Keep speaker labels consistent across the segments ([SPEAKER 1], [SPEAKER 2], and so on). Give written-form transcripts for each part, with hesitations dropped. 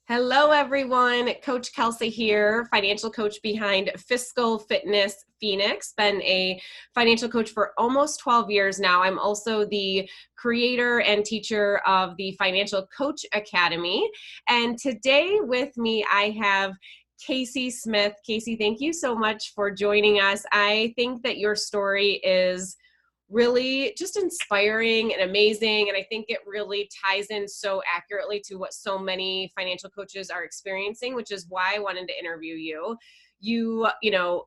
[SPEAKER 1] Hello, everyone. Coach Kacy here, financial coach behind Fiscal Fitness Phoenix. Been a financial coach for almost 12 years now. I'm also the creator and teacher of the Financial Coach Academy. And today with me, I have Kacy Smith. Kacy, thank you so much for joining us. I think that your story is really just inspiring and amazing. And I think it really ties in so accurately to what so many financial coaches are experiencing, which is why I wanted to interview you. You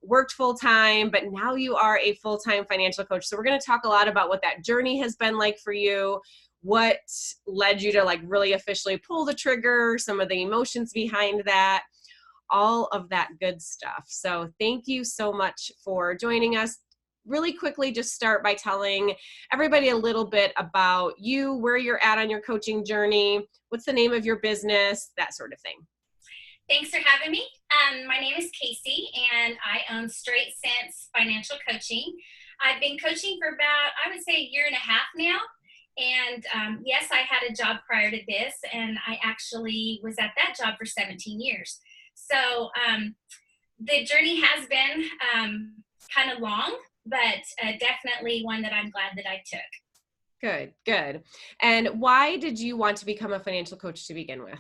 [SPEAKER 1] worked full time, but now you are a full-time financial coach. So we're going to talk a lot about what that journey has been like for you, what led you to really officially pull the trigger, some of the emotions behind that, all of that good stuff. So thank you so much for joining us. Really quickly, just start by telling everybody a little bit about you, where you're at on your coaching journey, what's the name of your business, that sort of thing.
[SPEAKER 2] Thanks for having me. My name is Kacy, and I own Straight Sense Financial Coaching. I've been coaching for about, I would say, a year and a half now. And yes, I had a job prior to this, and I actually was at that job for 17 years. So the journey has been kind of long, but definitely one that I'm glad that I took.
[SPEAKER 1] Good. And why did you want to become a financial coach to begin with?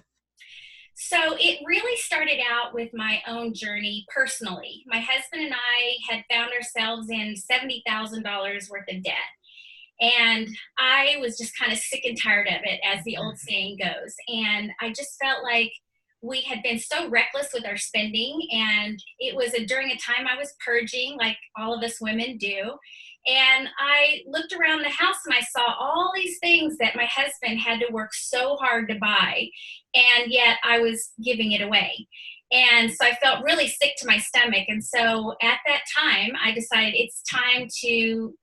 [SPEAKER 2] So it really started out with my own journey personally. My husband and I had found ourselves in $70,000 worth of debt. And I was just kind of sick and tired of it, as the old saying goes. And I just felt like we had been so reckless with our spending, and it was during a time I was purging, like all of us women do. And I looked around the house and I saw all these things that my husband had to work so hard to buy, and yet I was giving it away. And so I felt really sick to my stomach. And so at that time, I decided it's time to,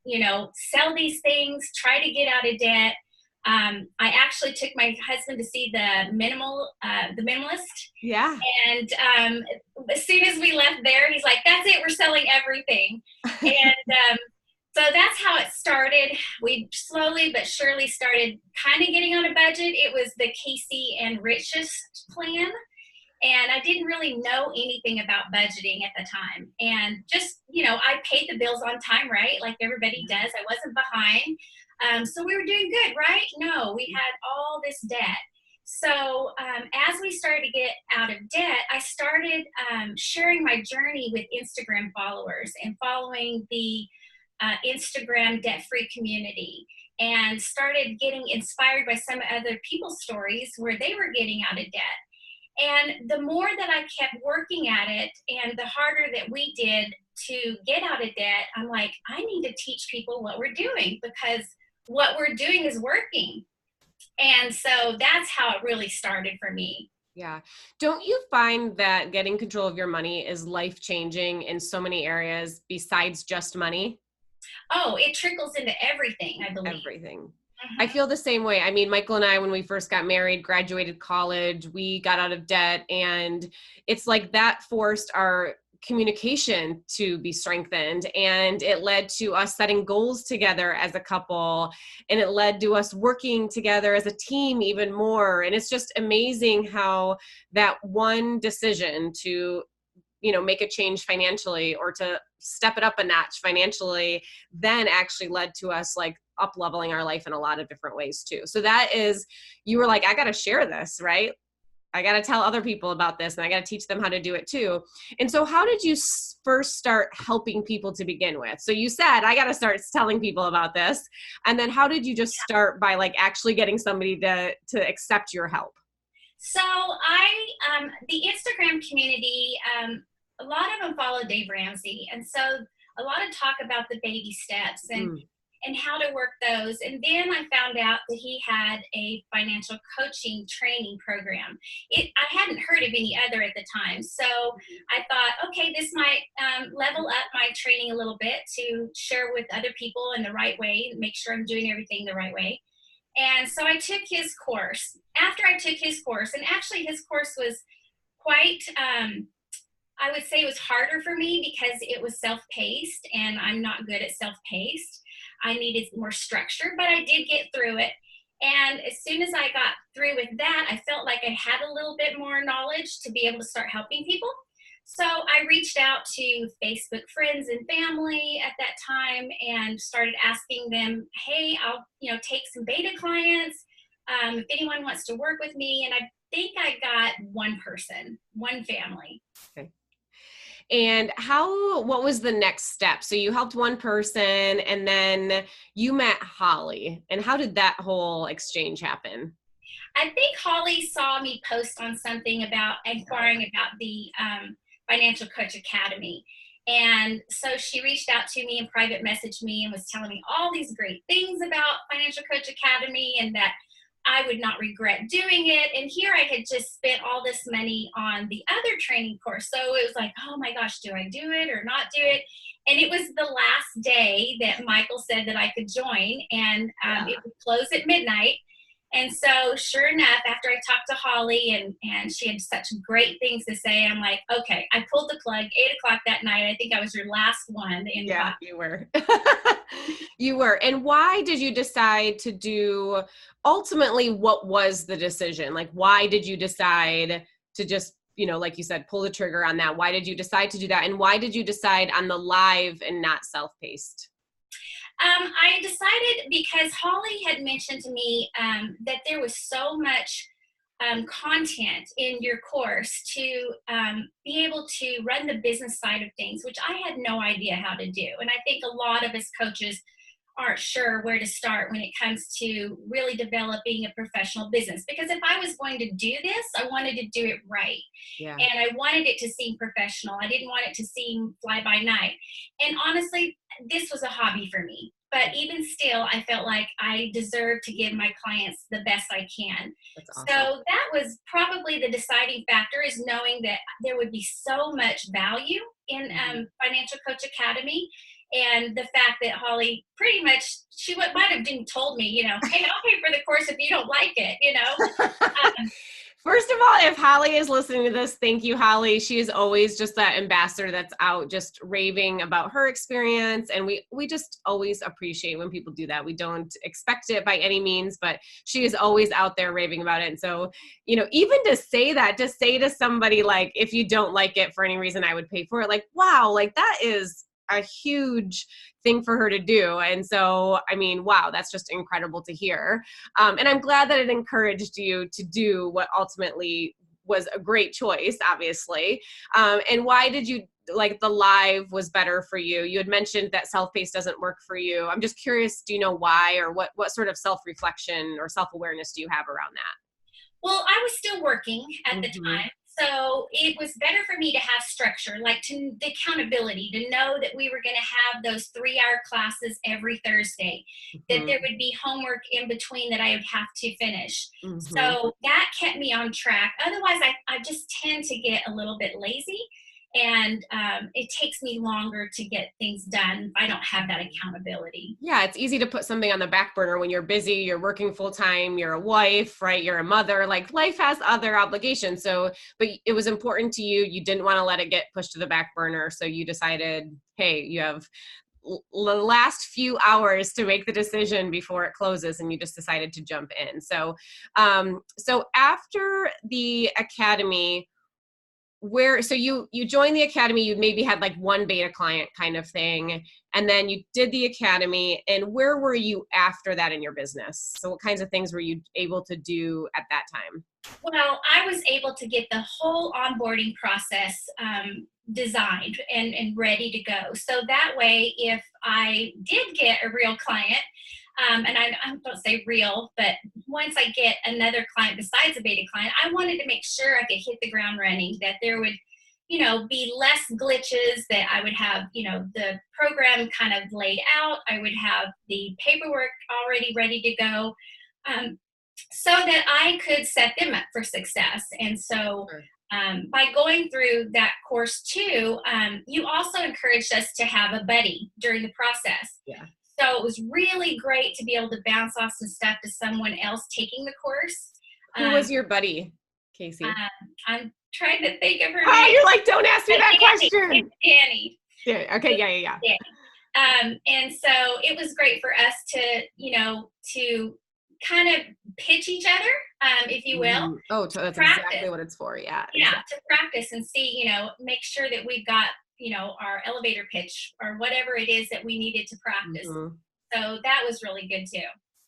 [SPEAKER 2] sell these things, try to get out of debt. I actually took my husband to see the minimalist.
[SPEAKER 1] Yeah.
[SPEAKER 2] And as soon as we left there, he's like, "That's it, we're selling everything." And so that's how it started. We slowly but surely started kind of getting on a budget. It was the Kacy and Richest plan. And I didn't really know anything about budgeting at the time. And just, I paid the bills on time, right? Like everybody does. I wasn't behind. So we were doing good, right? No, we had all this debt. So as we started to get out of debt, I started sharing my journey with Instagram followers and following the Instagram debt-free community, and started getting inspired by some other people's stories where they were getting out of debt. And the more that I kept working at it and the harder that we did to get out of debt, I'm like, I need to teach people what we're doing, because what we're doing is working. And so that's how it really started for me.
[SPEAKER 1] Yeah. Don't you find that getting control of your money is life-changing in so many areas besides just money?
[SPEAKER 2] Oh, it trickles into everything, I believe.
[SPEAKER 1] Everything.
[SPEAKER 2] Mm-hmm.
[SPEAKER 1] I feel the same way. I mean, Michael and I, when we first got married, graduated college, we got out of debt, and it's like that forced our communication to be strengthened, and it led to us setting goals together as a couple, and it led to us working together as a team even more. And it's just amazing how that one decision to make a change financially, or to step it up a notch financially, then actually led to us up leveling our life in a lot of different ways too. So you were like, I got to share this, right? I got to tell other people about this, and I got to teach them how to do it too. And so how did you first start helping people to begin with? So you said, I got to start telling people about this. And then how did you just start by actually getting somebody to accept your help?
[SPEAKER 2] So the Instagram community, a lot of them follow Dave Ramsey. And so a lot of talk about the baby steps and how to work those. And then I found out that he had a financial coaching training program. I hadn't heard of any other at the time. So I thought, okay, this might level up my training a little bit to share with other people in the right way, make sure I'm doing everything the right way. And so I took his course. After I took his course, and actually his course was quite, I would say it was harder for me because it was self-paced, and I'm not good at self-paced. I needed more structure, but I did get through it. And as soon as I got through with that, I felt like I had a little bit more knowledge to be able to start helping people. So I reached out to Facebook friends and family at that time and started asking them, hey, I'll, take some beta clients. If anyone wants to work with me. And I think I got one person, one family.
[SPEAKER 1] Okay. And what was the next step? So you helped one person and then you met Holly. And how did that whole exchange happen?
[SPEAKER 2] I think Holly saw me post on something about inquiring about the Financial Coach Academy. And so she reached out to me and private messaged me and was telling me all these great things about Financial Coach Academy and that I would not regret doing it. And here I had just spent all this money on the other training course. So it was like, oh my gosh, do I do it or not do it? And it was the last day that Michael said that I could join, and it would close at midnight. And so sure enough, after I talked to Holly and she had such great things to say, I'm like, okay, I pulled the plug 8:00 that night. I think I was your last one.
[SPEAKER 1] Yeah, you were. You were. And why did you decide to do, ultimately, what was the decision? Like, why did you decide to just, like you said, pull the trigger on that? Why did you decide to do that? And why did you decide on the live and not self-paced?
[SPEAKER 2] I decided because Holly had mentioned to me that there was so much content in your course to be able to run the business side of things, which I had no idea how to do. And I think a lot of us coaches aren't sure where to start when it comes to really developing a professional business. Because if I was going to do this, I wanted to do it right.
[SPEAKER 1] Yeah.
[SPEAKER 2] And I wanted it to seem professional. I didn't want it to seem fly by night. And honestly, this was a hobby for me. But even still, I felt like I deserved to give my clients the best I can.
[SPEAKER 1] That's awesome.
[SPEAKER 2] So that was probably the deciding factor, is knowing that there would be so much value in Financial Coach Academy. And the fact that Holly pretty much, she might have told me, hey, I'll pay for the course if you don't like it,
[SPEAKER 1] First of all, if Holly is listening to this, thank you, Holly. She is always just that ambassador that's out just raving about her experience. And we just always appreciate when people do that. We don't expect it by any means, but she is always out there raving about it. And so, even to say that, to say to somebody like, if you don't like it for any reason, I would pay for it. Like, wow, like that is a huge thing for her to do. And so, wow, that's just incredible to hear. And I'm glad that it encouraged you to do what ultimately was a great choice, obviously. And why did you, like, the live was better for you? You had mentioned that self-paced doesn't work for you. I'm just curious, do you know why, or what sort of self-reflection or self-awareness do you have around that?
[SPEAKER 2] Well, I was still working at the time. So it was better for me to have structure, like the accountability, to know that we were going to have those 3-hour classes every Thursday, that there would be homework in between that I would have to finish. So that kept me on track. Otherwise, I just tend to get a little bit lazy, and it takes me longer to get things done if I don't have that accountability.
[SPEAKER 1] Yeah, it's easy to put something on the back burner when you're busy, you're working full time, you're a wife, right? You're a mother, like life has other obligations. So, but it was important to you. You didn't want to let it get pushed to the back burner. So you decided, hey, you have the last few hours to make the decision before it closes, and you just decided to jump in. So, so after the academy, so you joined the academy, you maybe had like one beta client kind of thing, and then you did the academy, and where were you after that in your business? So what kinds of things were you able to do at that time?
[SPEAKER 2] Well, I was able to get the whole onboarding process designed and ready to go. So that way, if I did get a real client, and I don't say real, but once I get another client besides a beta client, I wanted to make sure I could hit the ground running, that there would, be less glitches, that I would have, the program kind of laid out. I would have the paperwork already ready to go, so that I could set them up for success. And so by going through that course too, you also encouraged us to have a buddy during the process.
[SPEAKER 1] Yeah.
[SPEAKER 2] So it was really great to be able to bounce off some stuff to someone else taking the course.
[SPEAKER 1] Who was your buddy, Kacy?
[SPEAKER 2] I'm trying to think of her name.
[SPEAKER 1] Oh, you're like, don't ask me that question.
[SPEAKER 2] It's Danny.
[SPEAKER 1] Yeah. Okay. Yeah.
[SPEAKER 2] And so it was great for us to, to kind of pitch each other, if you will,
[SPEAKER 1] Oh,
[SPEAKER 2] to
[SPEAKER 1] that's exactly
[SPEAKER 2] practice.
[SPEAKER 1] what it's for. Yeah,
[SPEAKER 2] Yeah,
[SPEAKER 1] exactly.
[SPEAKER 2] to practice and see, make sure that we've got, our elevator pitch or whatever it is that we needed to practice.
[SPEAKER 1] Mm-hmm.
[SPEAKER 2] So that was really good too.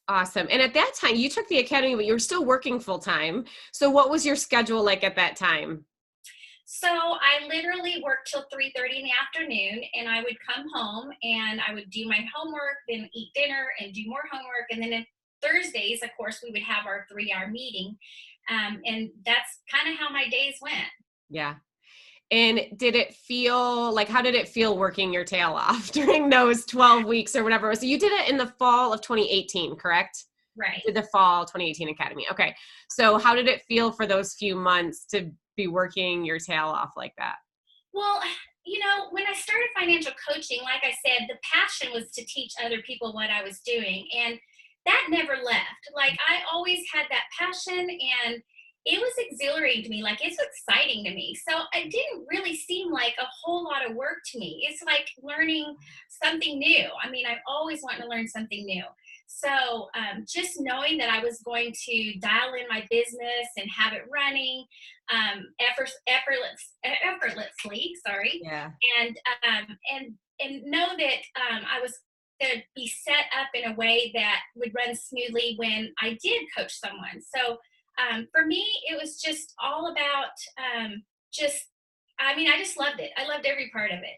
[SPEAKER 1] Awesome. And at that time, you took the academy, but you were still working full time. So what was your schedule like at that time?
[SPEAKER 2] So I literally worked till 3:30 in the afternoon, and I would come home and I would do my homework, then eat dinner and do more homework. And then on Thursdays, of course, we would have our 3-hour meeting. And that's kind of how my days went.
[SPEAKER 1] Yeah. And did it feel like, how did it feel working your tail off during those 12 weeks or whatever? So you did it in the fall of 2018, correct?
[SPEAKER 2] Right.
[SPEAKER 1] Did the fall 2018 academy. Okay. So how did it feel for those few months to be working your tail off like that?
[SPEAKER 2] Well, when I started financial coaching, like I said, the passion was to teach other people what I was doing. And that never left. Like, I always had that passion, and it was exhilarating to me. Like, it's exciting to me. So it didn't really seem like a whole lot of work to me. It's like learning something new. I mean, I'm always wanting to learn something new. So just knowing that I was going to dial in my business and have it running, effortlessly, sorry,
[SPEAKER 1] Yeah.
[SPEAKER 2] and know that I was to be set up in a way that would run smoothly when I did coach someone. So for me, it was just all about I just loved it. I loved every part of it.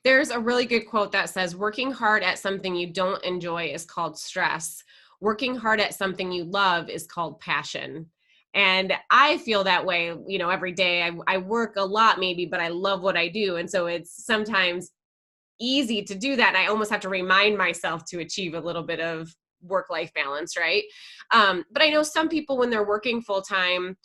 [SPEAKER 1] There's a really good quote that says, working hard at something you don't enjoy is called stress. Working hard at something you love is called passion. And I feel that way, every day. I work a lot maybe, but I love what I do. And so it's sometimes easy to do that. And I almost have to remind myself to achieve a little bit of work-life balance, right? But I know some people, when they're working full-time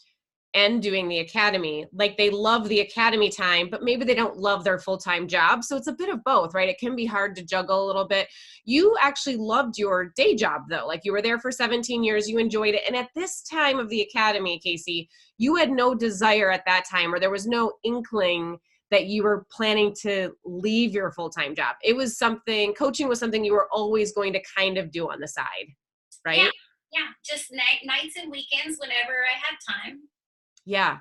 [SPEAKER 1] and doing the academy, like, they love the academy time, but maybe they don't love their full-time job. So it's a bit of both, right? It can be hard to juggle a little bit. You actually loved your day job though. Like, you were there for 17 years, you enjoyed it. And at this time of the academy, Kacy, you had no desire at that time, or there was no inkling that you were planning to leave your full-time job. It was coaching was something you were always going to kind of do on the side,
[SPEAKER 2] Yeah,
[SPEAKER 1] right?
[SPEAKER 2] yeah, just nights and weekends whenever I had time.
[SPEAKER 1] Yeah.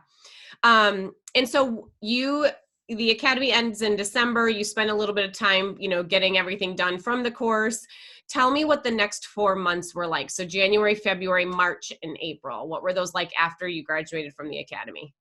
[SPEAKER 1] And so the academy ends in December. You spend a little bit of time, getting everything done from the course. Tell me what the next 4 months were like. So January, February, March, and April. What were those like after you graduated from the academy?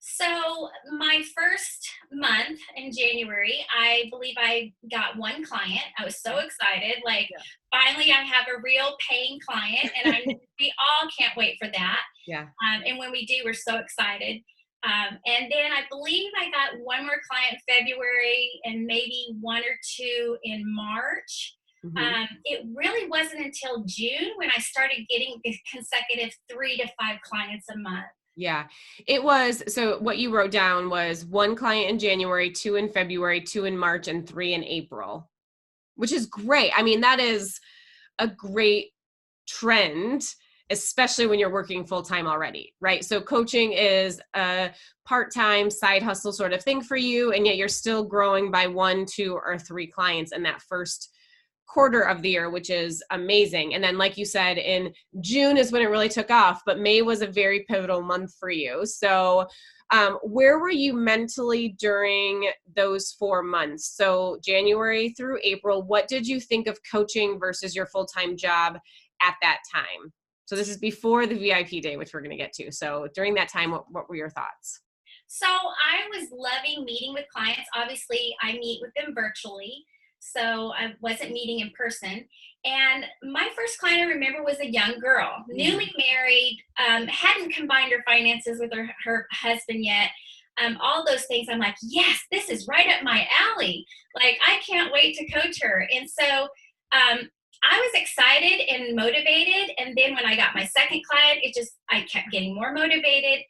[SPEAKER 2] So my first month in January, I believe I got one client. I was so excited. Like,
[SPEAKER 1] Yeah.
[SPEAKER 2] finally, I have a real paying client, and we all can't wait for that.
[SPEAKER 1] Yeah.
[SPEAKER 2] And when we do, we're so excited. And then I believe I got one more client in February and maybe one or two in March.
[SPEAKER 1] Mm-hmm.
[SPEAKER 2] It really wasn't until June when I started getting the consecutive 3 to 5 clients a month.
[SPEAKER 1] Yeah, it was. So what you wrote down was one client in January, 2 in February, 2 in March, and 3 in April, which is great. I mean, that is a great trend, especially when you're working full time already, right? So coaching is a part-time side hustle sort of thing for you, and yet you're still growing by 1, 2, or 3 clients in that first quarter of the year, which is amazing. And then, like you said, in June is when it really took off, but May was a very pivotal month for you. So where were you mentally during those 4 months? So January through April, what did you think of coaching versus your full-time job at that time? So this is before the VIP day, which we're going to get to. So during that time, what were your thoughts?
[SPEAKER 2] So I was loving meeting with clients. Obviously, I meet with them virtually, so I wasn't meeting in person. And my first client, I remember, was a young girl, newly married, hadn't combined her finances with her husband yet. All those things. I'm like, yes, this is right up my alley. Like, I can't wait to coach her. And so I was excited and motivated. And then when I got my second client, I kept getting more motivated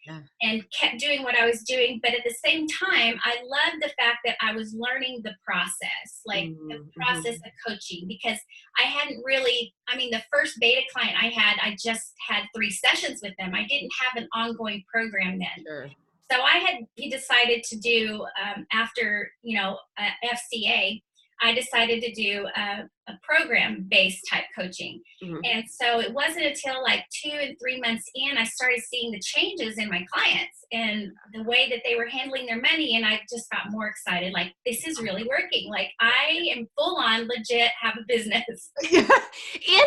[SPEAKER 2] and kept doing what I was doing. But at the same time, I loved the fact that I was learning the process, like the process of coaching, because I hadn't really, the first beta client I just had 3 sessions with them. I didn't have an ongoing program then.
[SPEAKER 1] Sure.
[SPEAKER 2] So I had decided to do, after, FCA, I decided to do a program-based type coaching.
[SPEAKER 1] Mhm.
[SPEAKER 2] And so it wasn't until like 2 and 3 months in, I started seeing the changes in my clients and the way that they were handling their money. And I just got more excited. Like, this is really working. Like, I am full on legit have a business.
[SPEAKER 1] Yeah. And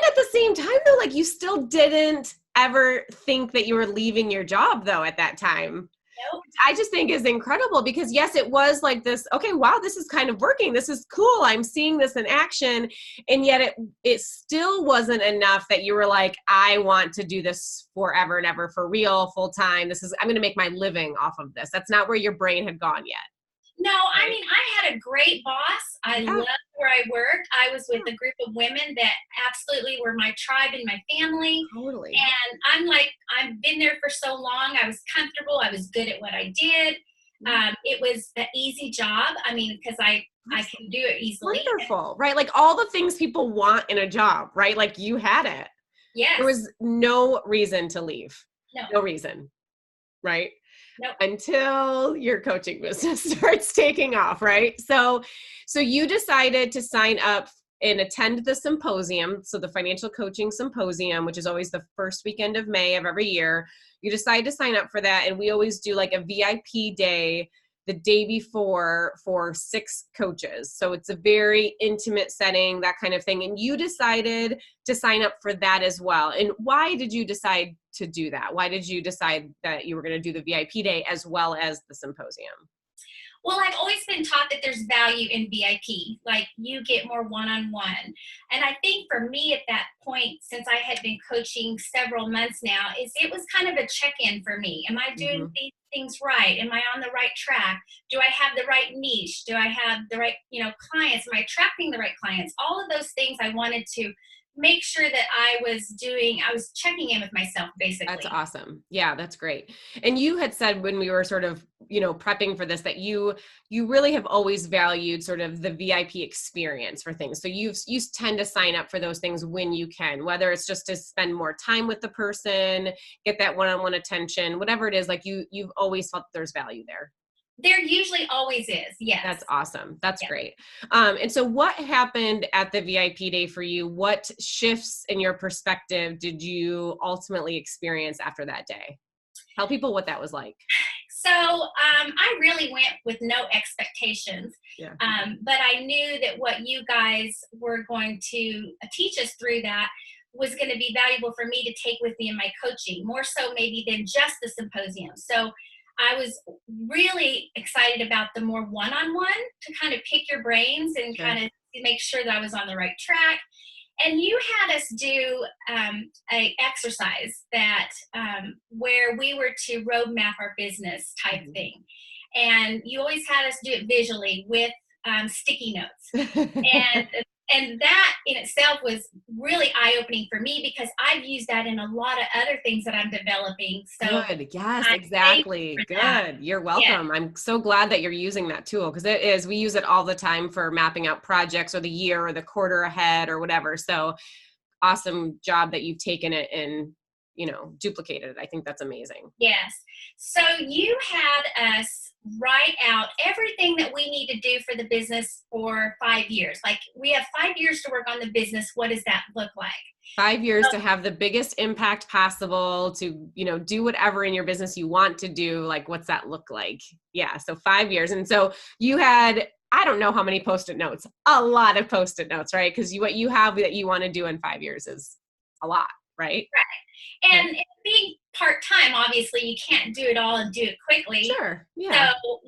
[SPEAKER 1] at the same time though, like you still didn't ever think that you were leaving your job though at that time.
[SPEAKER 2] Nope.
[SPEAKER 1] I just think is incredible because yes, it was like this, okay, wow, this is kind of working. This is cool. I'm seeing this in action. And yet it still wasn't enough that you were like, I want to do this forever and ever for real, full time. I'm going to make my living off of this. That's not where your brain had gone yet.
[SPEAKER 2] No, I mean, I had a great boss. I loved where I worked. I was with a group of women that absolutely were my tribe and my family.
[SPEAKER 1] Totally.
[SPEAKER 2] And I'm like, I've been there for so long. I was comfortable. I was good at what I did. It was an easy job. I mean, because I can do it easily.
[SPEAKER 1] Wonderful, right? Like all the things people want in a job, right? Like you had it.
[SPEAKER 2] Yes.
[SPEAKER 1] There was no reason to leave. No reason, right?
[SPEAKER 2] Nope.
[SPEAKER 1] Until your coaching business starts taking off, right? So you decided to sign up and attend the symposium. So the financial coaching symposium, which is always the first weekend of May of every year. You decide to sign up for that. And we always do like a VIP day the day before for 6 coaches. So it's a very intimate setting, that kind of thing. And you decided to sign up for that as well. And why did you decide to do that? Why did you decide that you were going to do the VIP day as well as the symposium?
[SPEAKER 2] Well, I've always been taught that there's value in VIP, like you get more one-on-one. And I think for me at that point, since I had been coaching several months now, it was kind of a check-in for me. Am I doing these things right? Am I on the right track? Do I have the right niche? Do I have the right, clients? Am I attracting the right clients? All of those things I wanted to make sure that I was checking in with myself, basically.
[SPEAKER 1] That's awesome. Yeah, that's great. And you had said when we were sort of, prepping for this, that you really have always valued sort of the VIP experience for things. So you tend to sign up for those things when you can, whether it's just to spend more time with the person, get that one-on-one attention, whatever it is, like you've always felt there's value there.
[SPEAKER 2] There usually always is. Yes.
[SPEAKER 1] That's awesome. That's great. And so what happened at the VIP day for you? What shifts in your perspective did you ultimately experience after that day? Tell people what that was like.
[SPEAKER 2] So I really went with no expectations, but I knew that what you guys were going to teach us through that was going to be valuable for me to take with me in my coaching, more so maybe than just the symposium. So I was really excited about the more one-on-one to kind of pick your brains and kind of make sure that I was on the right track. And you had us do a exercise that where we were to roadmap our business type thing. And you always had us do it visually with sticky notes. And that in itself was really eye-opening for me because I've used that in a lot of other things that I'm developing. So
[SPEAKER 1] good. Yes, exactly. Good. You're welcome. Yeah. I'm so glad that you're using that tool because we use it all the time for mapping out projects or the year or the quarter ahead or whatever. So awesome job that you've taken it and, duplicated it. I think that's amazing.
[SPEAKER 2] Yes. So you had us write out everything that we need to do for the business for 5 years. Like we have 5 years to work on the business. What does that look like?
[SPEAKER 1] 5 years to have the biggest impact possible to, do whatever in your business you want to do. Like, what's that look like? Yeah. So 5 years. And so you had, I don't know how many Post-it notes, a lot of Post-it notes, right? Because what you have that you want to do in 5 years is a lot, right?
[SPEAKER 2] Right. And being part-time, obviously you can't do it all and do it quickly.
[SPEAKER 1] Sure. Yeah.
[SPEAKER 2] So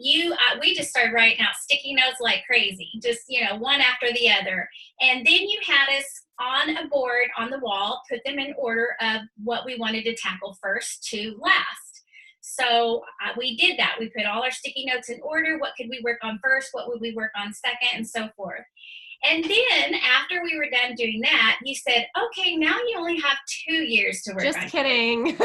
[SPEAKER 2] we just started writing out sticky notes like crazy, just, one after the other. And then you had us on a board on the wall, put them in order of what we wanted to tackle first to last. So we did that. We put all our sticky notes in order. What could we work on first? What would we work on second? And so forth. And then after we were done doing that, you said, okay, now you only have 2 years to work on it.
[SPEAKER 1] Just kidding.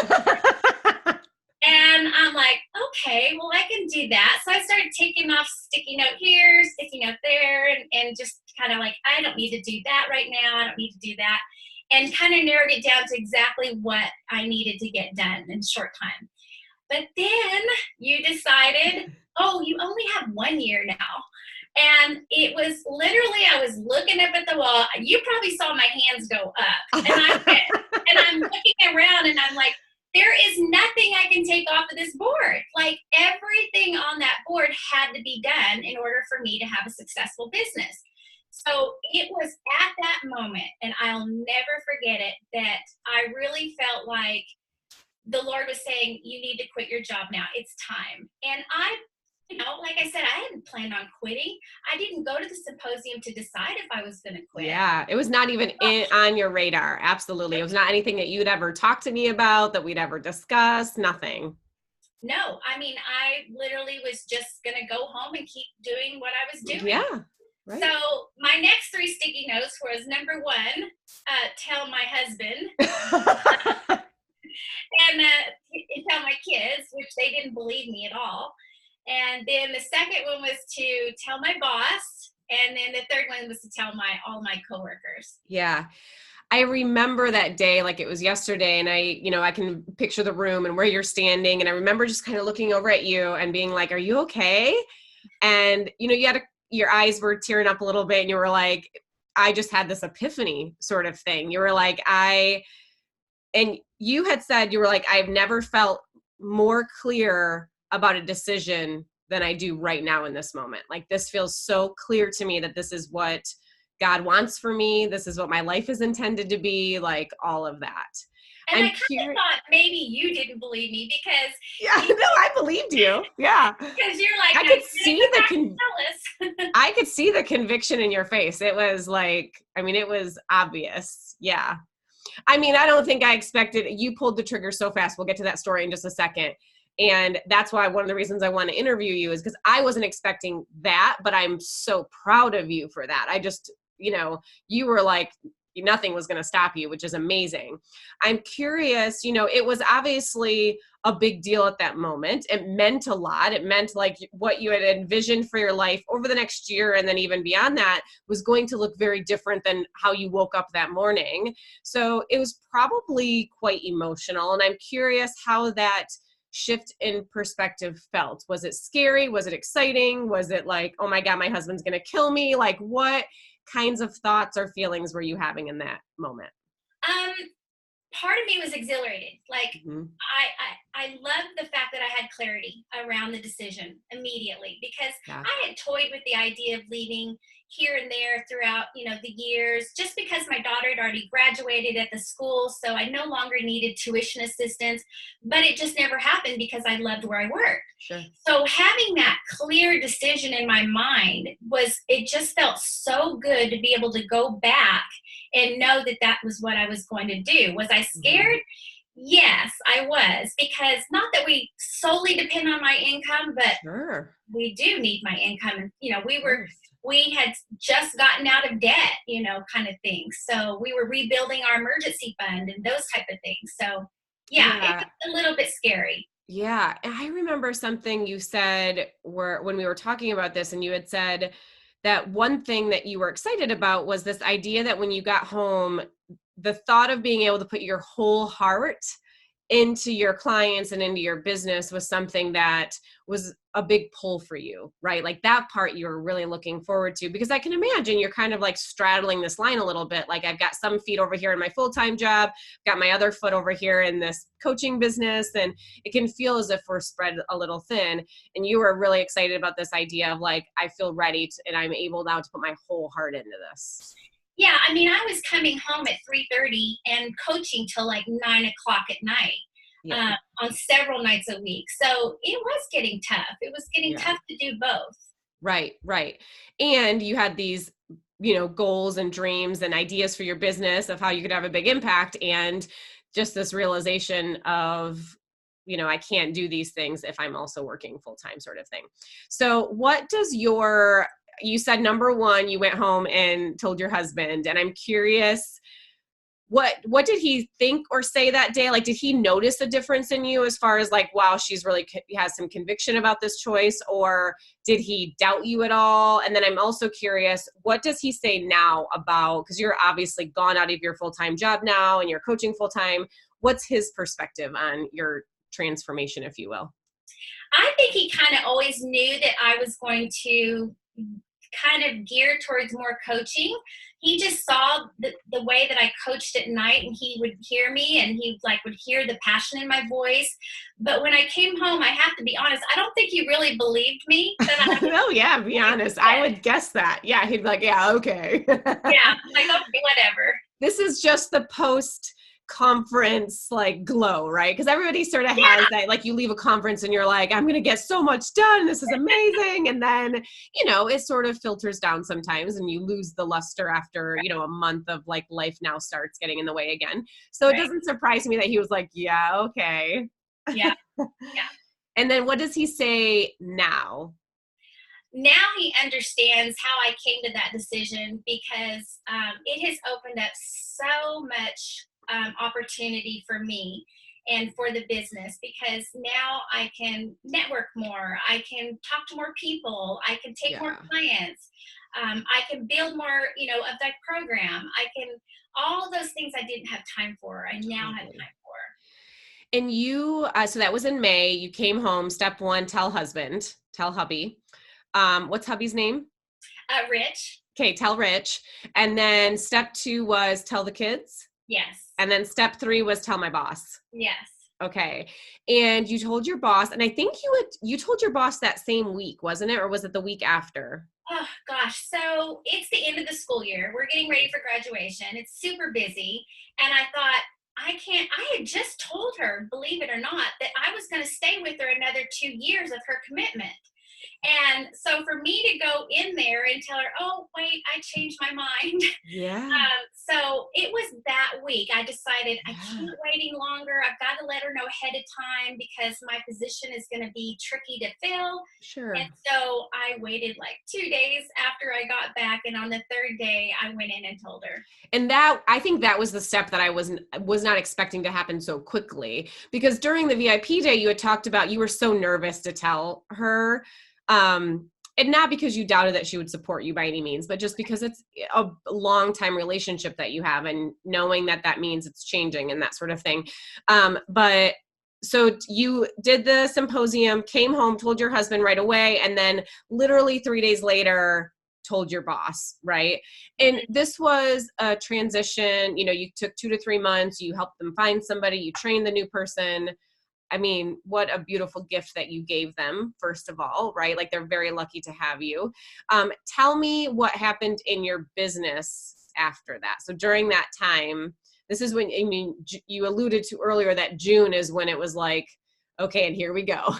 [SPEAKER 2] And I'm like, okay, well, I can do that. So I started taking off sticky note here, sticky note there, and just kind of like, I don't need to do that right now. I don't need to do that. And kind of narrowed it down to exactly what I needed to get done in short time. But then you decided, oh, you only have 1 year now. And it was literally, I was looking up at the wall. You probably saw my hands go up. And I'm looking around and I'm like, there is nothing I can take off of this board. Like everything on that board had to be done in order for me to have a successful business. So it was at that moment, and I'll never forget it, that I really felt like the Lord was saying, you need to quit your job now. It's time. And like I said, I hadn't planned on quitting. I didn't go to the symposium to decide if I was going to quit.
[SPEAKER 1] Yeah, it was not even on your radar. Absolutely. It was not anything that you'd ever talk to me about, that we'd ever discuss, nothing.
[SPEAKER 2] No, I mean, I literally was just going to go home and keep doing what I was doing.
[SPEAKER 1] Yeah. Right.
[SPEAKER 2] So my next 3 sticky notes was number 1, tell my husband, and tell my kids, which they didn't believe me at all. And then the second one was to tell my boss. And then the third one was to tell all my coworkers.
[SPEAKER 1] Yeah. I remember that day like it was yesterday, and I can picture the room and where you're standing. And I remember just kind of looking over at you and being like, are you okay? And, your eyes were tearing up a little bit, and you were like, I just had this epiphany sort of thing. You were like, and you had said, you were like, I've never felt more clear about a decision than I do right now in this moment. Like, this feels so clear to me that this is what God wants for me. This is what my life is intended to be, like all of that.
[SPEAKER 2] And I kind of thought maybe you didn't believe me because
[SPEAKER 1] I believed you. Yeah.
[SPEAKER 2] Because you're like,
[SPEAKER 1] I could see the conviction in your face. It was like, it was obvious. Yeah. I don't think I expected, you pulled the trigger so fast. We'll get to that story in just a second. And that's why one of the reasons I want to interview you is because I wasn't expecting that, but I'm so proud of you for that. I just, you were like, nothing was going to stop you, which is amazing. I'm curious, it was obviously a big deal at that moment. It meant a lot. It meant like what you had envisioned for your life over the next year, and then even beyond that, was going to look very different than how you woke up that morning. So it was probably quite emotional. And I'm curious how that shift in perspective felt. Was it scary? Was it exciting? Was it like, oh my God, my husband's going to kill me? Like, what kinds of thoughts or feelings were you having in that moment?
[SPEAKER 2] Part of me was exhilarated. Like, I loved the fact that I had clarity around the decision immediately, because I had toyed with the idea of leaving here and there throughout, the years, just because my daughter had already graduated at the school. So I no longer needed tuition assistance, but it just never happened because I loved where I worked.
[SPEAKER 1] Sure.
[SPEAKER 2] So having that clear decision in my mind it just felt so good to be able to go back and know that that was what I was going to do. Was I scared? Yes, I was, because not that we solely depend on my income, but we do need my income. And, we had just gotten out of debt, kind of thing. So we were rebuilding our emergency fund and those type of things. So it was a little bit scary.
[SPEAKER 1] Yeah. And I remember something you said when we were talking about this, and you had said that one thing that you were excited about was this idea that when you got home, the thought of being able to put your whole heart into your clients and into your business was something that was a big pull for you, right? Like that part you were really looking forward to, because I can imagine you're kind of like straddling this line a little bit. Like, I've got some feet over here in my full-time job, got my other foot over here in this coaching business, and it can feel as if we're spread a little thin. And you were really excited about this idea of like, I feel ready and I'm able now to put my whole heart into this.
[SPEAKER 2] Yeah, I was coming home at 3:30 and coaching till like 9 o'clock at night, on several nights a week. So it was getting tough. It was getting tough to do both.
[SPEAKER 1] Right. And you had these, goals and dreams and ideas for your business of how you could have a big impact, and just this realization of, I can't do these things if I'm also working full time, sort of thing. So what does you said number 1, you went home and told your husband, and I'm curious, what did he think or say that day? Like, did he notice a difference in you as far as like, wow, she's really has some conviction about this choice, or did he doubt you at all? And then I'm also curious, what does he say now about, because you're obviously gone out of your full-time job now and you're coaching full-time. What's his perspective on your transformation, if you will?
[SPEAKER 2] I think he kind of always knew that I was going to kind of geared towards more coaching. He just saw the way that I coached at night, and he would hear me, and he like would hear the passion in my voice. But when I came home, I have to be honest, I don't think he really believed me that I
[SPEAKER 1] Oh yeah, be honest. I would guess that. Yeah, he'd be like, yeah, okay.
[SPEAKER 2] yeah, I'm like, okay, whatever.
[SPEAKER 1] This is just the post conference like glow, right? Because everybody sort of
[SPEAKER 2] Yeah.
[SPEAKER 1] has that, like you leave a conference and you're like, I'm going to get so much done. This is amazing. And then, it sort of filters down sometimes and you lose the luster after, a month of like life now starts getting in the way again. So it doesn't surprise me that he was like, yeah, okay.
[SPEAKER 2] Yeah. Yeah.
[SPEAKER 1] And then what does he say now?
[SPEAKER 2] Now he understands how I came to that decision, because it has opened up so much opportunity for me and for the business, because now I can network more, I can talk to more people, I can take more clients, I can build more, of that program. I can, all of those things I didn't have time for, I now have time for.
[SPEAKER 1] And you, so that was in May, you came home, step one, tell hubby. What's hubby's name?
[SPEAKER 2] Rich.
[SPEAKER 1] Okay, tell Rich. And then step two was tell the kids?
[SPEAKER 2] Yes.
[SPEAKER 1] And then step three was tell my boss.
[SPEAKER 2] Yes.
[SPEAKER 1] Okay. And you told your boss, and I think you told your boss that same week, wasn't it? Or was it the week after?
[SPEAKER 2] Oh gosh. So it's the end of the school year. We're getting ready for graduation. It's super busy. And I thought, I had just told her, believe it or not, that I was going to stay with her another 2 years of her commitment. And so for me to go in there and tell her, oh, wait, I changed my mind.
[SPEAKER 1] Yeah.
[SPEAKER 2] So it was that week. I decided I can't wait any longer. I've got to let her know ahead of time, because my position is going to be tricky to fill.
[SPEAKER 1] Sure.
[SPEAKER 2] And so I waited like 2 days after I got back. And on the third day, I went in and told her.
[SPEAKER 1] And I think that was the step that I was not expecting to happen so quickly, because during the VIP day, you had talked about you were so nervous to tell her. And not because you doubted that she would support you by any means, but just because it's a long time relationship that you have, and knowing that means it's changing and that sort of thing. But so you did the symposium, came home, told your husband right away, and then literally 3 days later told your boss, right? And this was a transition, you took 2 to 3 months, you helped them find somebody, you trained the new person. I mean, what a beautiful gift that you gave them, first of all, right? Like they're very lucky to have you. Tell me what happened in your business after that. So during that time, this is when, you alluded to earlier that June is when it was like, okay, and here we go.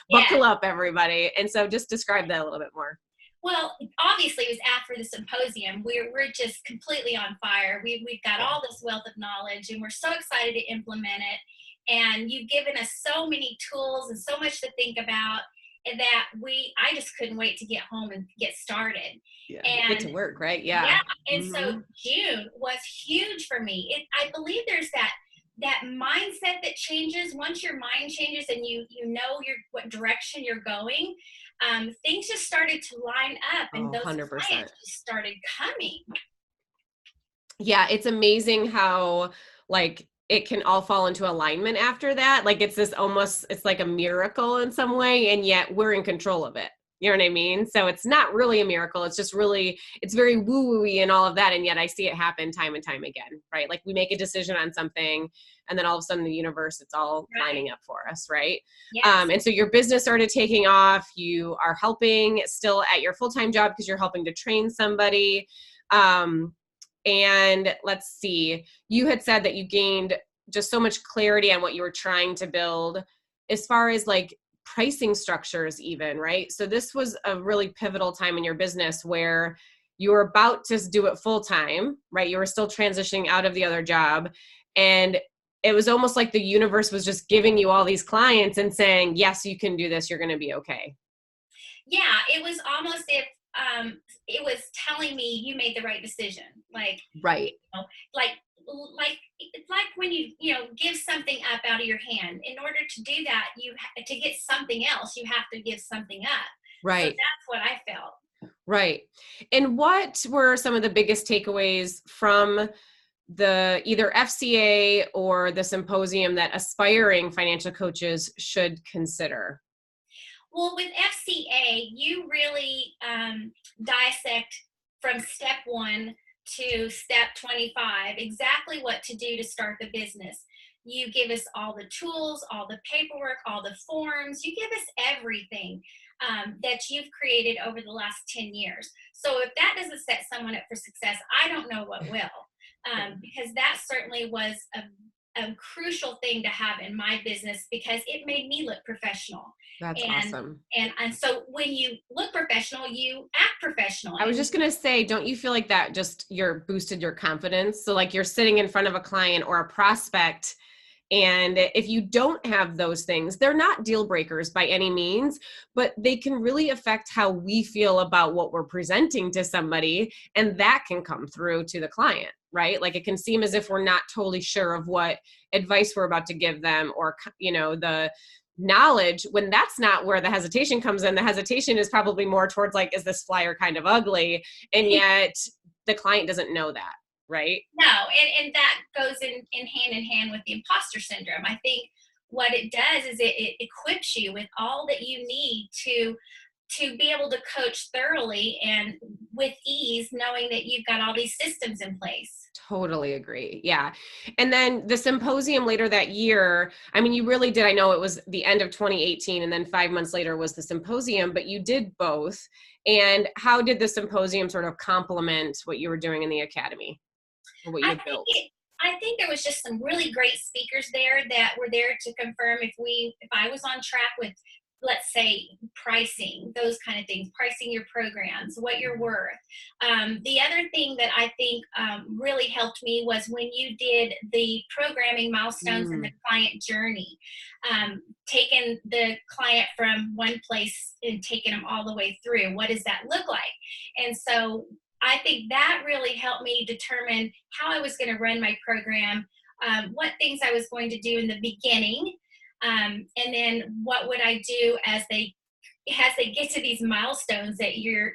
[SPEAKER 1] Buckle up, everybody. And so just describe that a little bit more.
[SPEAKER 2] Well, obviously it was after the symposium. We're just completely on fire. We've got all this wealth of knowledge, and we're so excited to implement it. And you've given us so many tools and so much to think about, and that I just couldn't wait to get home and get started.
[SPEAKER 1] Yeah,
[SPEAKER 2] and
[SPEAKER 1] get to work, right? Yeah.
[SPEAKER 2] And so June was huge for me. I believe there's that mindset that changes once your mind changes and you know what direction you're going. Things just started to line up, and those
[SPEAKER 1] 100%.
[SPEAKER 2] clients just started coming.
[SPEAKER 1] Yeah, it's amazing how like it can all fall into alignment after that. Like it's like a miracle in some way, and yet we're in control of it. You know what I mean? So it's not really a miracle. It's just really, it's very woo-woo-y and all of that. And yet I see it happen time and time again, right? Like we make a decision on something, and then all of a sudden the universe, it's all lining up for us, right?
[SPEAKER 2] Yes.
[SPEAKER 1] And so your business started taking off. You are helping still at your full-time job because you're helping to train somebody. And let's see, you had said that you gained just so much clarity on what you were trying to build as far as like pricing structures even, right? So this was a really pivotal time in your business where you were about to do it full time, right? You were still transitioning out of the other job. And it was almost like the universe was just giving you all these clients and saying, yes, you can do this. You're going to be okay.
[SPEAKER 2] Yeah, it was almost if it was telling me you made the right decision. Like,
[SPEAKER 1] right.
[SPEAKER 2] Like it's like when you give something up out of your hand. In order to do that, to get something else, you have to give something up.
[SPEAKER 1] Right.
[SPEAKER 2] So that's what I felt.
[SPEAKER 1] Right. And what were some of the biggest takeaways from the either FCA or the symposium that aspiring financial coaches should consider?
[SPEAKER 2] Well, with FCA, you really dissect from step 1 to step 25 exactly what to do to start the business. You give us all the tools, all the paperwork, all the forms. You give us everything that you've created over the last 10 years. So if that doesn't set someone up for success, I don't know what will. Because that certainly was a crucial thing to have in my business, because it made me look professional.
[SPEAKER 1] That's
[SPEAKER 2] and
[SPEAKER 1] awesome.
[SPEAKER 2] and so when you look professional, you act professional.
[SPEAKER 1] I was just going to say, don't you feel like that just you're boosted your confidence? So like you're sitting in front of a client or a prospect, and if you don't have those things, they're not deal breakers by any means, but they can really affect how we feel about what we're presenting to somebody. And that can come through to the client, right? Like it can seem as if we're not totally sure of what advice we're about to give them, or, the knowledge, when that's not where the hesitation comes in. The hesitation is probably more towards like, is this flyer kind of ugly? And yet the client doesn't know that. Right?
[SPEAKER 2] No, and that goes in hand with the imposter syndrome. I think what it does is it equips you with all that you need to be able to coach thoroughly and with ease, knowing that you've got all these systems in place.
[SPEAKER 1] Totally agree. Yeah. And then the symposium later that year, I mean, you really did. I know it was the end of 2018, and then 5 months later was the symposium, but you did both. And how did the symposium sort of complement what you were doing in the academy, or what you had built?
[SPEAKER 2] I think there was just some really great speakers there that were there to confirm if I was on track with, let's say, pricing, those kind of things, pricing your programs, what you're worth. The other thing that I think really helped me was when you did the programming milestones and the client journey, taking the client from one place and taking them all the way through. What does that look like? And so I think that really helped me determine how I was going to run my program, what things I was going to do in the beginning, and then what would I do as they get to these milestones that you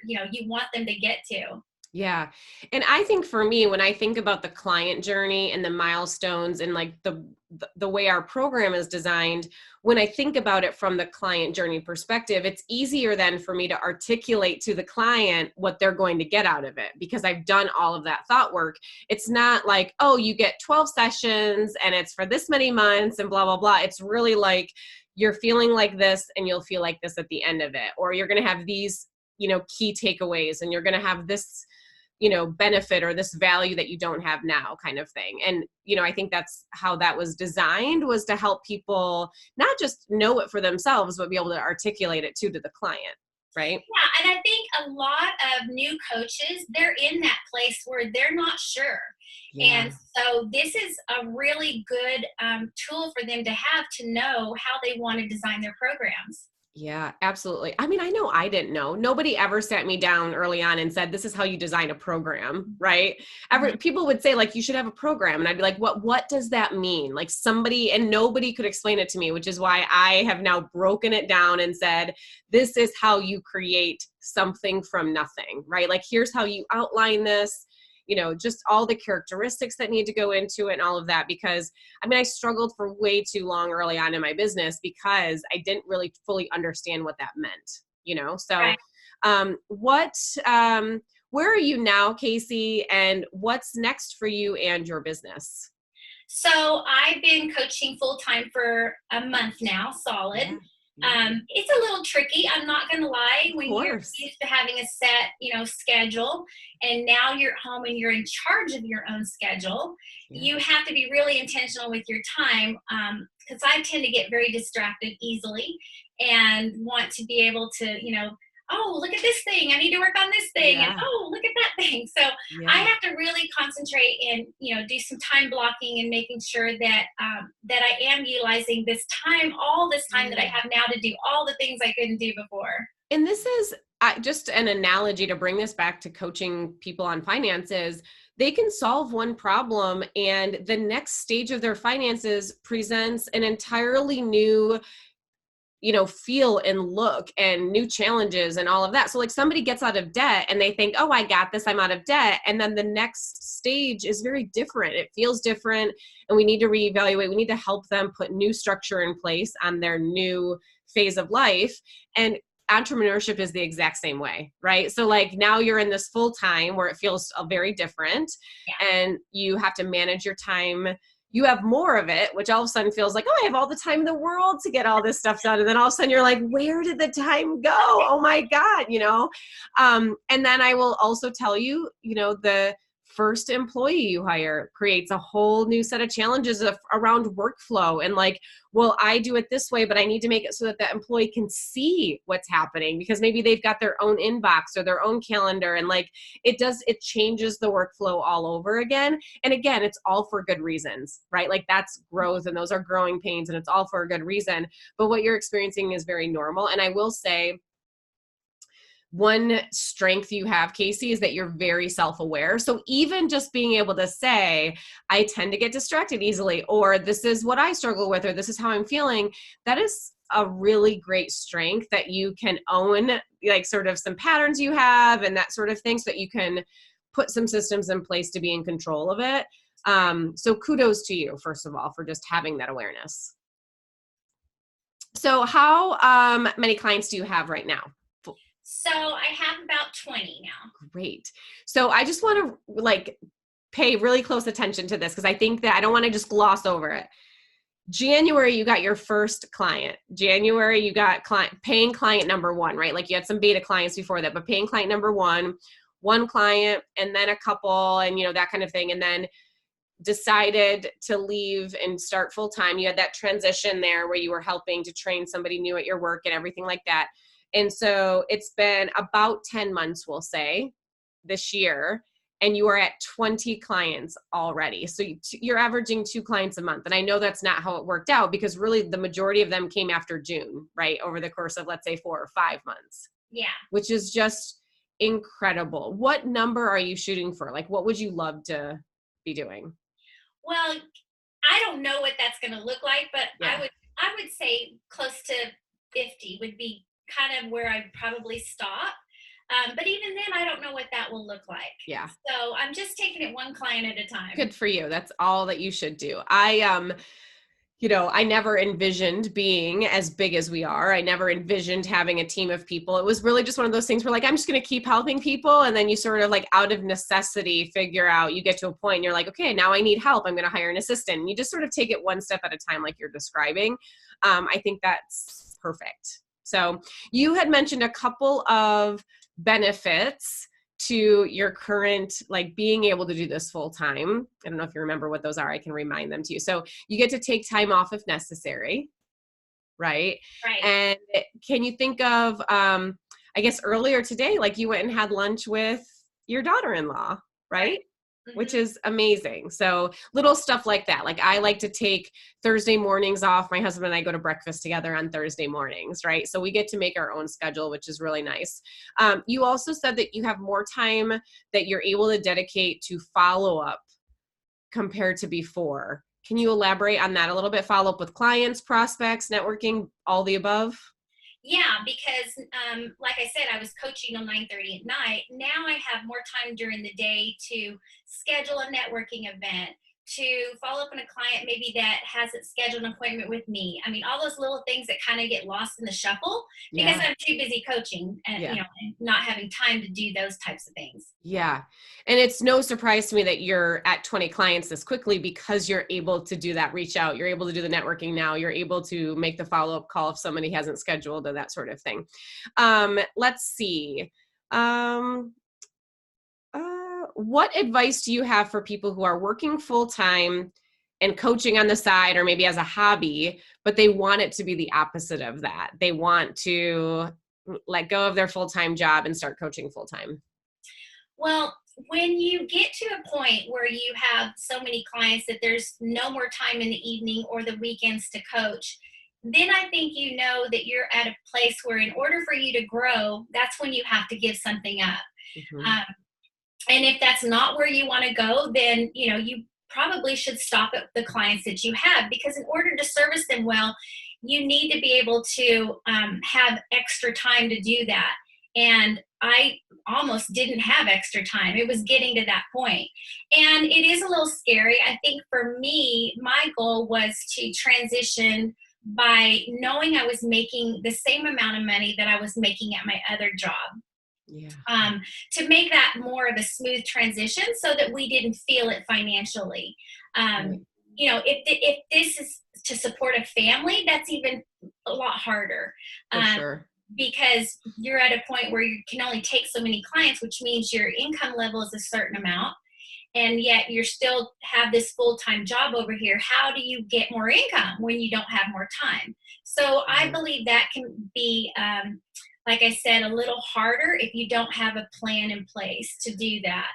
[SPEAKER 2] want them to get to.
[SPEAKER 1] Yeah. And I think for me, when I think about the client journey and the milestones and like the way our program is designed, when I think about it from the client journey perspective, it's easier then for me to articulate to the client what they're going to get out of it, because I've done all of that thought work. It's not like, oh, you get 12 sessions and it's for this many months and blah, blah, blah. It's really like, you're feeling like this and you'll feel like this at the end of it, or you're going to have these, key takeaways, and you're going to have this, benefit or this value that you don't have now, kind of thing. And, I think that's how that was designed, was to help people not just know it for themselves, but be able to articulate it too to the client. Right.
[SPEAKER 2] Yeah. And I think a lot of new coaches, they're in that place where they're not sure. Yeah. And so this is a really good tool for them to have to know how they want to design their programs.
[SPEAKER 1] Yeah, absolutely. I mean, I know I didn't know. Nobody ever sat me down early on and said, this is how you design a program, right? People would say like, you should have a program. And I'd be like, what does that mean? Like and nobody could explain it to me, which is why I have now broken it down and said, this is how you create something from nothing, right? Like, here's how you outline this. Just all the characteristics that need to go into it and all of that, because I struggled for way too long early on in my business because I didn't really fully understand what that meant, so right. Where are you now, Kacy, and what's next for you and your business?
[SPEAKER 2] So I've been coaching full-time for a month now, solid. Yeah. It's a little tricky. I'm not going to lie. When you're used to having a set, schedule, and now you're home and you're in charge of your own schedule, you have to be really intentional with your time. Because I tend to get very distracted easily and want to be able to, oh, look at this thing. I need to work on this thing. Yeah. And oh, look at that thing. So I have to really concentrate and, do some time blocking and making sure that that I am utilizing all this time that I have now to do all the things I couldn't do before.
[SPEAKER 1] And this is just an analogy to bring this back to coaching people on finances. They can solve one problem and the next stage of their finances presents an entirely new feel and look and new challenges and all of that. So like somebody gets out of debt and they think, oh, I got this, I'm out of debt. And then the next stage is very different. It feels different. And we need to reevaluate. We need to help them put new structure in place on their new phase of life. And entrepreneurship is the exact same way, right? So like now you're in this full time where it feels very different, and you have to manage your time. You have more of it, which all of a sudden feels like, oh, I have all the time in the world to get all this stuff done. And then all of a sudden you're like, where did the time go? Oh my God, and then I will also tell you, the first employee you hire creates a whole new set of challenges around workflow. And like, well, I do it this way, but I need to make it so that the employee can see what's happening, because maybe they've got their own inbox or their own calendar. And like, it changes the workflow all over again. And again, it's all for good reasons, right? Like that's growth, and those are growing pains, and it's all for a good reason. But what you're experiencing is very normal. And I will say, one strength you have, Kacy, is that you're very self-aware. So even just being able to say, I tend to get distracted easily, or this is what I struggle with, or this is how I'm feeling, that is a really great strength that you can own, like sort of some patterns you have and that sort of thing, so that you can put some systems in place to be in control of it. So kudos to you, first of all, for just having that awareness. So how many clients do you have right now?
[SPEAKER 2] So I have about 20 now.
[SPEAKER 1] Great. So I just want to like pay really close attention to this, because I think that I don't want to just gloss over it. January, you got your first client. January, you got paying client number one, right? Like you had some beta clients before that, but paying client number one client, and then a couple, and that kind of thing. And then decided to leave and start full time. You had that transition there where you were helping to train somebody new at your work and everything like that. And so it's been about 10 months, we'll say, this year, and you are at 20 clients already. So you're averaging 2 clients a month. And I know that's not how it worked out, because really the majority of them came after June, right? Over the course of, let's say, 4 or 5 months.
[SPEAKER 2] Yeah.
[SPEAKER 1] Which is just incredible. What number are you shooting for? Like, what would you love to be doing?
[SPEAKER 2] Well, I don't know what that's going to look like, but I would say close to 50 would be kind of where I'd probably stop. But even then, I don't know what that will look like.
[SPEAKER 1] Yeah.
[SPEAKER 2] So I'm just taking it one client at a time.
[SPEAKER 1] Good for you. That's all that you should do. I never envisioned being as big as we are. I never envisioned having a team of people. It was really just one of those things where like, I'm just going to keep helping people. And then you sort of like out of necessity figure out, you get to a point and you're like, okay, now I need help. I'm going to hire an assistant. And you just sort of take it one step at a time, like you're describing. I think that's perfect. So you had mentioned a couple of benefits to your current, like being able to do this full time. I don't know if you remember what those are. I can remind them to you. So you get to take time off if necessary, right?
[SPEAKER 2] Right.
[SPEAKER 1] And can you think of, I guess earlier today, like you went and had lunch with your daughter-in-law, right? Mm-hmm. Which is amazing. So little stuff like that. Like I like to take Thursday mornings off. My husband and I go to breakfast together on Thursday mornings, right? So we get to make our own schedule, which is really nice. You also said that you have more time that you're able to dedicate to follow-up compared to before. Can you elaborate on that a little bit? Follow up with clients, prospects, networking, all the above?
[SPEAKER 2] Yeah, because like I said, I was coaching till 9:30 at night. Now I have more time during the day to schedule a networking event, to follow up on a client maybe that hasn't scheduled an appointment with me. I mean, all those little things that kind of get lost in the shuffle because I'm too busy coaching and and not having time to do those types of things.
[SPEAKER 1] Yeah. And it's no surprise to me that you're at 20 clients this quickly, because you're able to do that reach out. You're able to do the networking now. You're able to make the follow-up call if somebody hasn't scheduled and that sort of thing. Let's see. What advice do you have for people who are working full-time and coaching on the side, or maybe as a hobby, but they want it to be the opposite of that? They want to let go of their full-time job and start coaching full-time.
[SPEAKER 2] Well, when you get to a point where you have so many clients that there's no more time in the evening or the weekends to coach, then I think you know that you're at a place where in order for you to grow, that's when you have to give something up. Mm-hmm. And if that's not where you want to go, then, you probably should stop at the clients that you have, because in order to service them well, you need to be able to have extra time to do that. And I almost didn't have extra time. It was getting to that point. And it is a little scary. I think for me, my goal was to transition by knowing I was making the same amount of money that I was making at my other job.
[SPEAKER 1] Yeah.
[SPEAKER 2] To make that more of a smooth transition so that we didn't feel it financially.
[SPEAKER 1] Right.
[SPEAKER 2] If this is to support a family, that's even a lot harder.
[SPEAKER 1] For sure.
[SPEAKER 2] Because you're at a point where you can only take so many clients, which means your income level is a certain amount, and yet you still have this full-time job over here. How do you get more income when you don't have more time? So I believe that can be, like I said, a little harder if you don't have a plan in place to do that.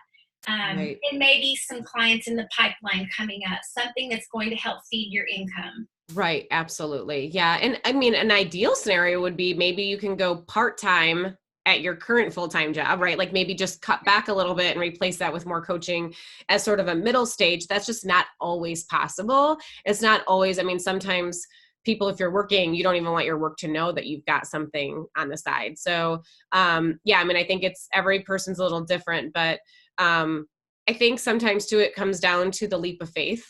[SPEAKER 1] Right.
[SPEAKER 2] And maybe some clients in the pipeline coming up, something that's going to help feed your income.
[SPEAKER 1] Right. Absolutely. Yeah. And I mean, an ideal scenario would be maybe you can go part-time at your current full-time job, right? Like maybe just cut back a little bit and replace that with more coaching as sort of a middle stage. That's just not always possible. It's not always, I mean, sometimes people, if you're working, you don't even want your work to know that you've got something on the side. So, yeah, I mean, I think it's every person's a little different, but I think sometimes too, it comes down to the leap of faith,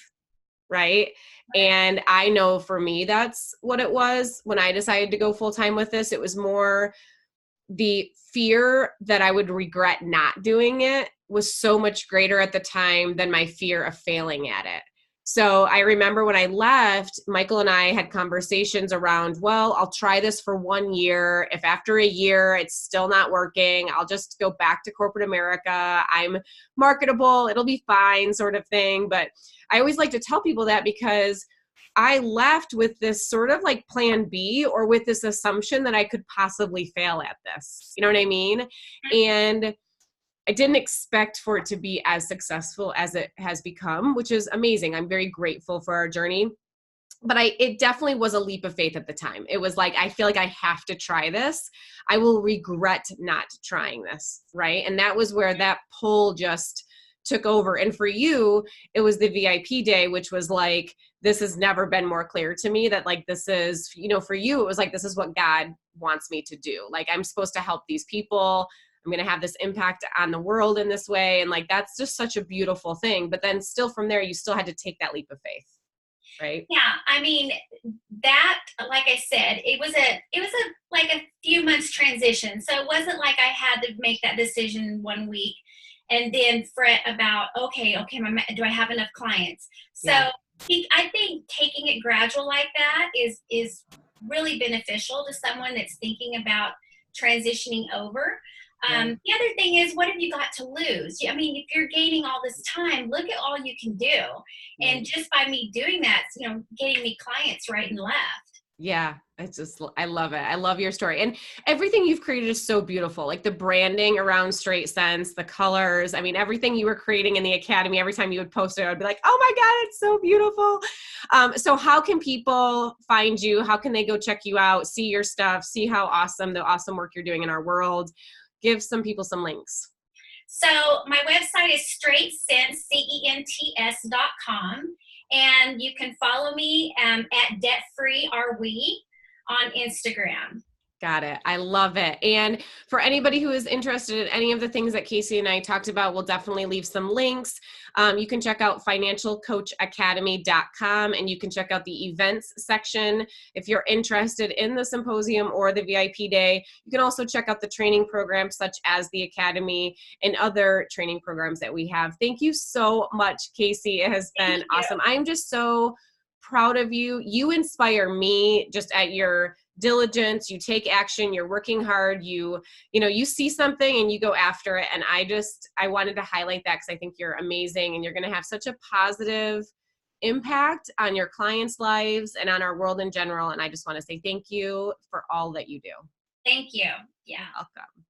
[SPEAKER 1] right? And I know for me, that's what it was when I decided to go full time with this. It was more the fear that I would regret not doing it was so much greater at the time than my fear of failing at it. So I remember when I left, Michael and I had conversations around, well, I'll try this for 1 year. If after a year it's still not working, I'll just go back to corporate America. I'm marketable. It'll be fine, sort of thing. But I always like to tell people that because I left with this sort of like plan B, or with this assumption that I could possibly fail at this. You know what I mean? And I didn't expect for it to be as successful as it has become, which is amazing. I'm very grateful for our journey. But it definitely was a leap of faith at the time. It was like, I feel like I have to try this. I will regret not trying this, right? And that was where that pull just took over. And for you, it was the VIP day, which was like, this has never been more clear to me that like, this is, for you, it was like, this is what God wants me to do. Like, I'm supposed to help these people. I'm going to have this impact on the world in this way. And like, that's just such a beautiful thing. But then still from there, you still had to take that leap of faith. Right.
[SPEAKER 2] Yeah. I mean, that, like I said, it was like a few months transition. So it wasn't like I had to make that decision 1 week and then fret about, okay, do I have enough clients? So
[SPEAKER 1] Yeah.
[SPEAKER 2] I think taking it gradual like that is really beneficial to someone that's thinking about transitioning over. The other thing is, what have you got to lose? I mean, if you're gaining all this time, look at all you can do. And just by me doing that, getting me clients right and left.
[SPEAKER 1] Yeah. I love it. I love your story. And everything you've created is so beautiful. Like the branding around Straight Sense, the colors. I mean, everything you were creating in the Academy, every time you would post it, I'd be like, oh my God, it's so beautiful. So how can people find you? How can they go check you out, see your stuff, see how awesome, the awesome work you're doing in our world? Give some people some links.
[SPEAKER 2] So my website is straightsense.com, and you can follow me at Debt Free Are We on Instagram.
[SPEAKER 1] Got it. I love it. And for anybody who is interested in any of the things that Kacy and I talked about, we'll definitely leave some links. You can check out financialcoachacademy.com, and you can check out the events section if you're interested in the symposium or the VIP day. You can also check out the training programs such as the Academy and other training programs that we have. Thank you so much, Kacy. It has been awesome. I'm just so proud of you. You inspire me just at your diligence. You take action, you're working hard, you see something and you go after it. And I wanted to highlight that because I think you're amazing, and you're going to have such a positive impact on your clients' lives and on our world in general. And I just want to say thank you for all that you do.
[SPEAKER 2] Thank you. Yeah.
[SPEAKER 1] Welcome.